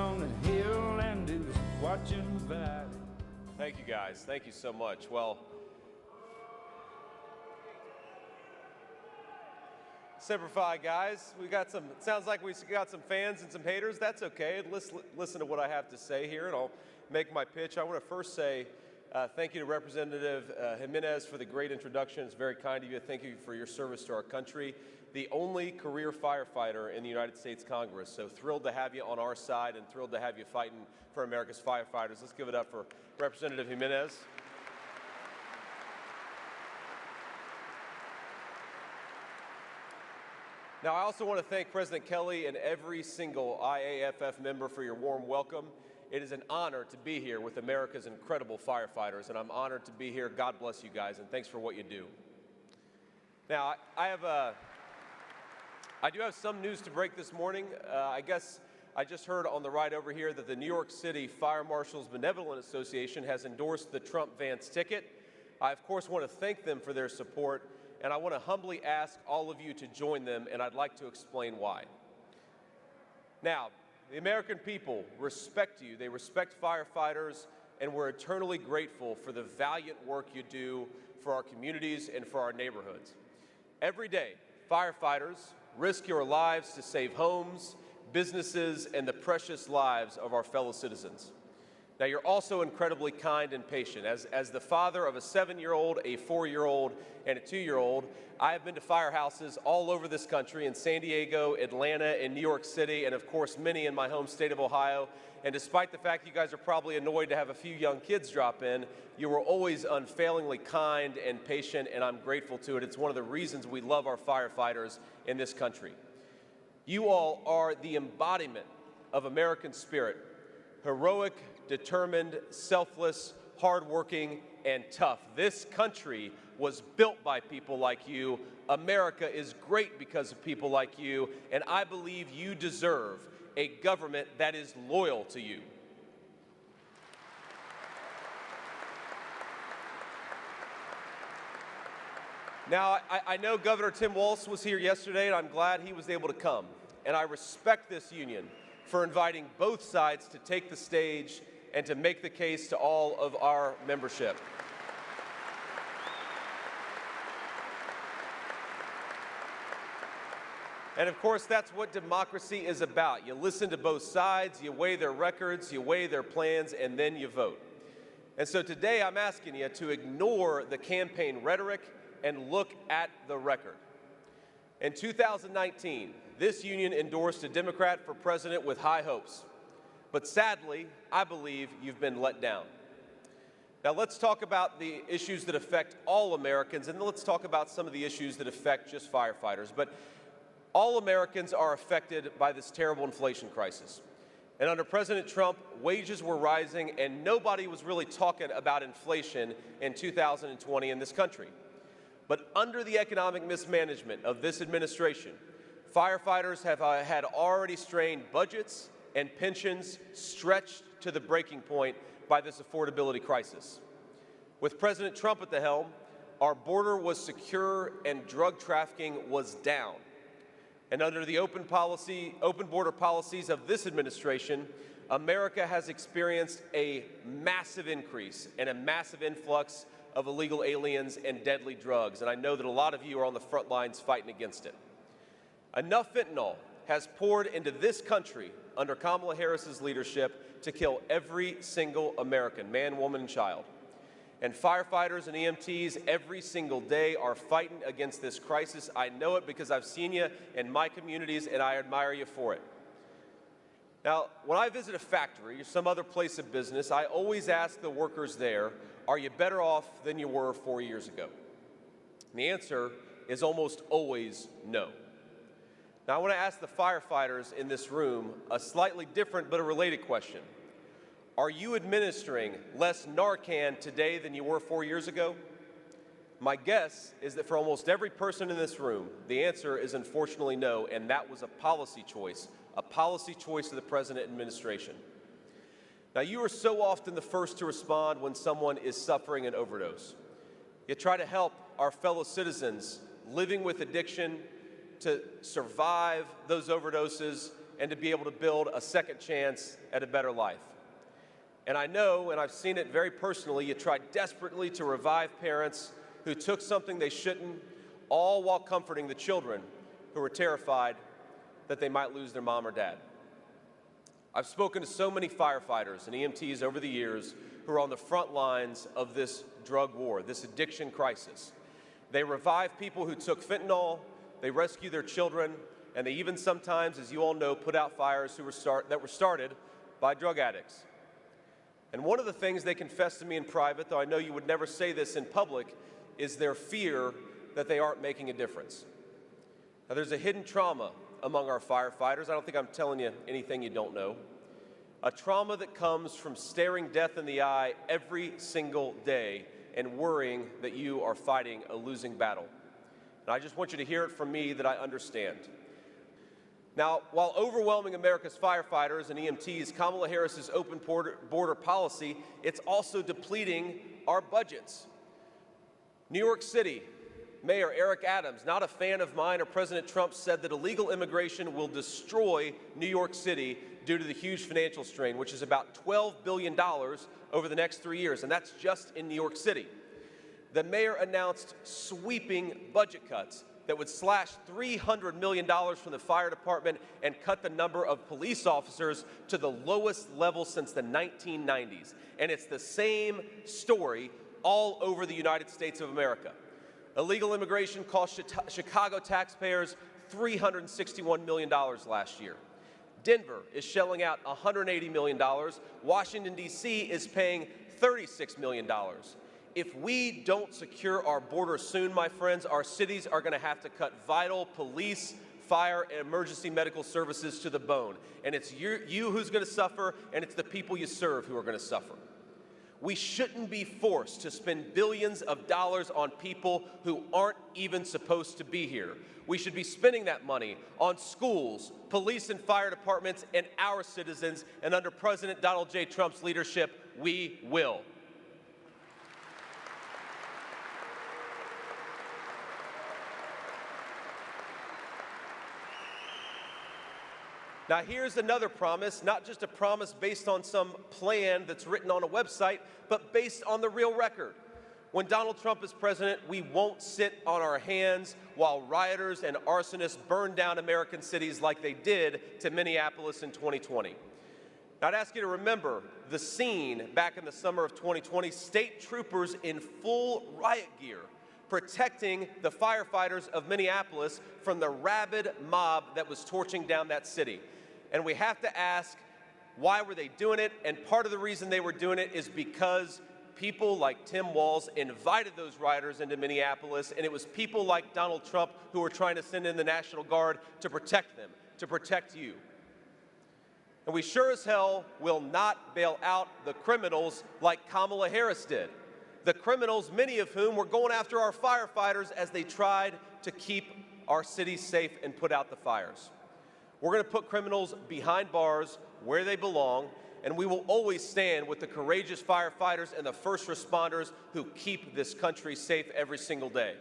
on the hill and who's watching the valley. Thank you, guys. Thank you so much. Well, Semper Fi, guys. We got some, it sounds like we got some fans and some haters. That's okay. Listen to what I have to say here, and I'll make my pitch. I want to first say thank you to Representative Jimenez for the great introduction. It's very kind of you. Thank you for your service to our country. The only career firefighter in the United States Congress. So thrilled to have you on our side and thrilled to have you fighting for America's firefighters. Let's give it up for Representative Jimenez. Now, I also want to thank President Kelly and every single IAFF member for your warm welcome. It is an honor to be here with America's incredible firefighters, and I'm honored to be here. God bless you guys, and thanks for what you do. Now, I do have some news to break this morning. I guess I just heard on the ride over here that the New York City Fire Marshals Benevolent Association has endorsed the Trump-Vance ticket. I, of course, want to thank them for their support, and I want to humbly ask all of you to join them, and I'd like to explain why. Now, the American people respect you. They respect firefighters, and we're eternally grateful for the valiant work you do for our communities and for our neighborhoods. Every day, firefighters risk your lives to save homes, businesses, and the precious lives of our fellow citizens. Now, you're also incredibly kind and patient. As the father of a 7-year-old, a 4-year-old, and a 2-year-old, I have been to firehouses all over this country, in San Diego, Atlanta, and New York City, and of course many in my home state of Ohio. And despite the fact you guys are probably annoyed to have a few young kids drop in, you were always unfailingly kind and patient, and I'm grateful to it. It's one of the reasons we love our firefighters in this country. You all are the embodiment of American spirit: heroic, determined, selfless, hardworking, and tough. This country was built by people like you. America is great because of people like you, and I believe you deserve a government that is loyal to you. Now, I know Governor Tim Walz was here yesterday, and I'm glad he was able to come. And I respect this union for inviting both sides to take the stage and to make the case to all of our membership. And of course, that's what democracy is about. You listen to both sides, you weigh their records, you weigh their plans, and then you vote. And so today I'm asking you to ignore the campaign rhetoric and look at the record. In 2019, this union endorsed a Democrat for president with high hopes. But sadly, I believe you've been let down. Now let's talk about the issues that affect all Americans, and then let's talk about some of the issues that affect just firefighters. But all Americans are affected by this terrible inflation crisis. And under President Trump, wages were rising, and nobody was really talking about inflation in 2020 in this country. But under the economic mismanagement of this administration, firefighters have had already strained budgets and pensions stretched to the breaking point by this affordability crisis. With President Trump at the helm, our border was secure and drug trafficking was down. And under the open border policies of this administration, America has experienced a massive increase and a massive influx of illegal aliens and deadly drugs. And I know that a lot of you are on the front lines fighting against it. Enough fentanyl has poured into this country under Kamala Harris's leadership to kill every single American, man, woman, and child. And firefighters and EMTs every single day are fighting against this crisis. I know it because I've seen you in my communities, and I admire you for it. Now, when I visit a factory or some other place of business, I always ask the workers there, are you better off than you were 4 years ago? And the answer is almost always no. Now, I want to ask the firefighters in this room a slightly different but a related question. Are you administering less Narcan today than you were 4 years ago? My guess is that for almost every person in this room, the answer is unfortunately no, and that was a policy choice of the President administration. Now, you are so often the first to respond when someone is suffering an overdose. You try to help our fellow citizens living with addiction to survive those overdoses and to be able to build a second chance at a better life. And I know, and I've seen it very personally, you tried desperately to revive parents who took something they shouldn't, all while comforting the children who were terrified that they might lose their mom or dad. I've spoken to so many firefighters and EMTs over the years who are on the front lines of this drug war, this addiction crisis. They revive people who took fentanyl, they rescue their children, and they even sometimes, as you all know, put out fires that were started by drug addicts. And one of the things they confessed to me in private, though I know you would never say this in public, is their fear that they aren't making a difference. Now, there's a hidden trauma among our firefighters. I don't think I'm telling you anything you don't know. A trauma that comes from staring death in the eye every single day and worrying that you are fighting a losing battle. And I just want you to hear it from me that I understand. Now, while overwhelming America's firefighters and EMTs, Kamala Harris's open border policy, it's also depleting our budgets. New York City Mayor Eric Adams, not a fan of mine or President Trump, said that illegal immigration will destroy New York City due to the huge financial strain, which is about $12 billion over the next 3 years, and that's just in New York City. The mayor announced sweeping budget cuts that would slash $300 million from the fire department and cut the number of police officers to the lowest level since the 1990s. And it's the same story all over the United States of America. Illegal immigration cost Chicago taxpayers $361 million last year. Denver is shelling out $180 million. Washington, D.C. is paying $36 million. If we don't secure our border soon, my friends, our cities are going to have to cut vital police, fire, and emergency medical services to the bone. And it's you who's going to suffer, and it's the people you serve who are going to suffer. We shouldn't be forced to spend billions of dollars on people who aren't even supposed to be here. We should be spending that money on schools, police and fire departments, and our citizens. And under President Donald J. Trump's leadership, we will. Now, here's another promise, not just a promise based on some plan that's written on a website, but based on the real record. When Donald Trump is president, we won't sit on our hands while rioters and arsonists burn down American cities like they did to Minneapolis in 2020. Now, I'd ask you to remember the scene back in the summer of 2020, state troopers in full riot gear protecting the firefighters of Minneapolis from the rabid mob that was torching down that city. And we have to ask, why were they doing it? And part of the reason they were doing it is because people like Tim Walz invited those rioters into Minneapolis, and it was people like Donald Trump who were trying to send in the National Guard to protect them, to protect you. And we sure as hell will not bail out the criminals like Kamala Harris did. The criminals, many of whom were going after our firefighters as they tried to keep our cities safe and put out the fires. We're going to put criminals behind bars where they belong, and we will always stand with the courageous firefighters and the first responders who keep this country safe every single day.